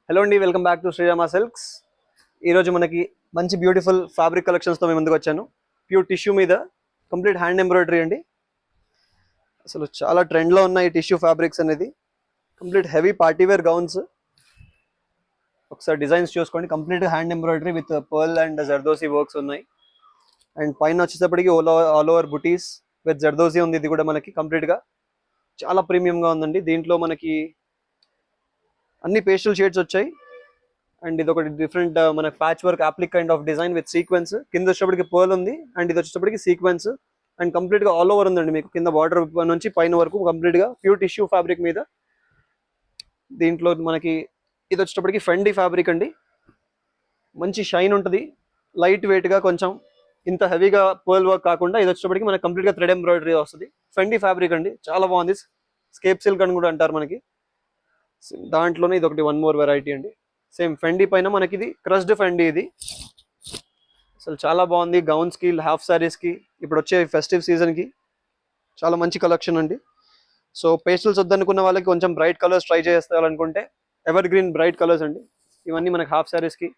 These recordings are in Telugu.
హలో అండి, welcome back to Srirama silks. ఈరోజు మనకి మంచి బ్యూటిఫుల్ ఫ్యాబ్రిక్ కలెక్షన్స్తో మేము ముందుకు వచ్చాను. ప్యూర్ టిష్యూ మీద కంప్లీట్ హ్యాండ్ ఎంబ్రాయిడరీ అండి. అసలు చాలా ట్రెండ్లో ఉన్న ఈ టిష్యూ ఫ్యాబ్రిక్స్ అనేది కంప్లీట్ హెవీ పార్టీవేర్ గౌన్స్. ఒకసారి డిజైన్స్ చూసుకోండి. Complete hand embroidery with pearl and zardosi works ఉన్నాయి. అండ్ పైన వచ్చేటప్పటికి ఆల్ ఓవర్ బుటీస్ విత్ జర్దోసి ఉంది. ఇది కూడా మనకి కంప్లీట్గా చాలా ప్రీమియంగా ఉందండి. దీంట్లో మనకి అన్ని పేస్టల్ షేడ్స్ వచ్చాయి. అండ్ ఇది ఒకటి డిఫరెంట్ మన patch work applique kind of design with sequence. కింద వచ్చేటప్పటికి పర్ల్ ఉంది అండ్ ఇది వచ్చేటప్పటికి సీక్వెన్స్ అండ్ కంప్లీట్గా ఆల్ ఓవర్ ఉందండి. మీకు కింద బార్డర్ నుంచి పైన వరకు కంప్లీట్గా ప్యూర్ టిష్యూ ఫ్యాబ్రిక్ మీద. దీంట్లో మనకి ఇది వచ్చేటప్పటికి ఫెండీ ఫ్యాబ్రిక్ అండి. మంచి షైన్ ఉంటుంది, లైట్ వెయిట్గా, కొంచెం ఇంత హెవీగా పర్ల్ వర్క్ కాకుండా ఇది వచ్చేటప్పటికి మనకి కంప్లీట్గా థ్రెడ్ ఎంబ్రాయిడరీ వస్తుంది. ఫెండీ ఫ్యాబ్రిక్ అండి, చాలా బాగుంది. స్కేప్ సిల్క్ అని కూడా అంటారు మనకి. దాంట్లోనే ఇది ఒకటి వన్ మోర్ వెరైటీ అండి. సేమ్ ఫెండీ పైన మనకి ఇది క్రష్డ్ ఫెండీ. ఇది అసలు చాలా బాగుంది. గౌన్స్కి, హాఫ్ శారీస్కి, ఇప్పుడు వచ్చే ఫెస్టివ్ సీజన్కి చాలా మంచి కలెక్షన్ అండి. సో పేస్టల్స్ వద్దనుకున్న వాళ్ళకి కొంచెం బ్రైట్ కలర్స్ ట్రై చేస్తారనుకుంటే ఎవర్ గ్రీన్ బ్రైట్ కలర్స్ అండి. ఇవన్నీ మనకి హాఫ్ శారీస్కి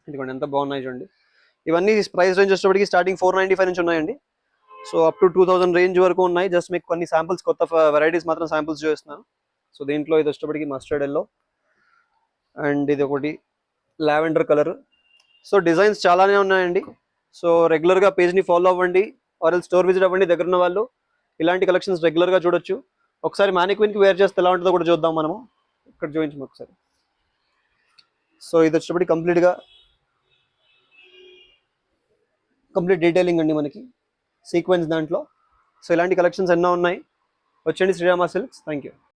ఇదిగోండి ఎంత బాగున్నాయి చూడండి. ఇవన్నీ ప్రైస్ రేంజ్ వచ్చేటప్పటికి స్టార్టింగ్ 495 నుంచి ఉన్నాయండి. సో అప్ టు 2000 రేంజ్ వరకు ఉన్నాయి. జస్ట్ మీకు కొన్ని శాంపుల్స్, కొత్త వెరైటీస్ మాత్రం శాంపుల్స్ చూపిస్తున్నాను. సో దీంట్లో ఇది వచ్చేటప్పటికి మస్టర్డ్ ఎల్లో అండ్ ఇది ఒకటి లావెండర్ కలర్. సో డిజైన్స్ చాలానే ఉన్నాయండి. సో రెగ్యులర్గా పేజ్ని ఫాలో అవ్వండి, ఆర్ స్టోర్ విజిట్ అవ్వండి. దగ్గర ఉన్న వాళ్ళు ఇలాంటి కలెక్షన్స్ రెగ్యులర్గా చూడొచ్చు. ఒకసారి మ్యానిక్విన్కి వేర్ చేస్తే ఎలా ఉంటుందో కూడా చూద్దాం మనము. ఇక్కడ చూపించము ఒకసారి. సో ఇది వచ్చేటప్పటికి కంప్లీట్ డీటెయిలింగ్ అండి మనకి సీక్వెన్స్ దాంట్లో. సో ఇలాంటి కలెక్షన్స్ ఎన్నో ఉన్నాయి. వచ్చండి శ్రీరామ సిల్క్స్. Thank you.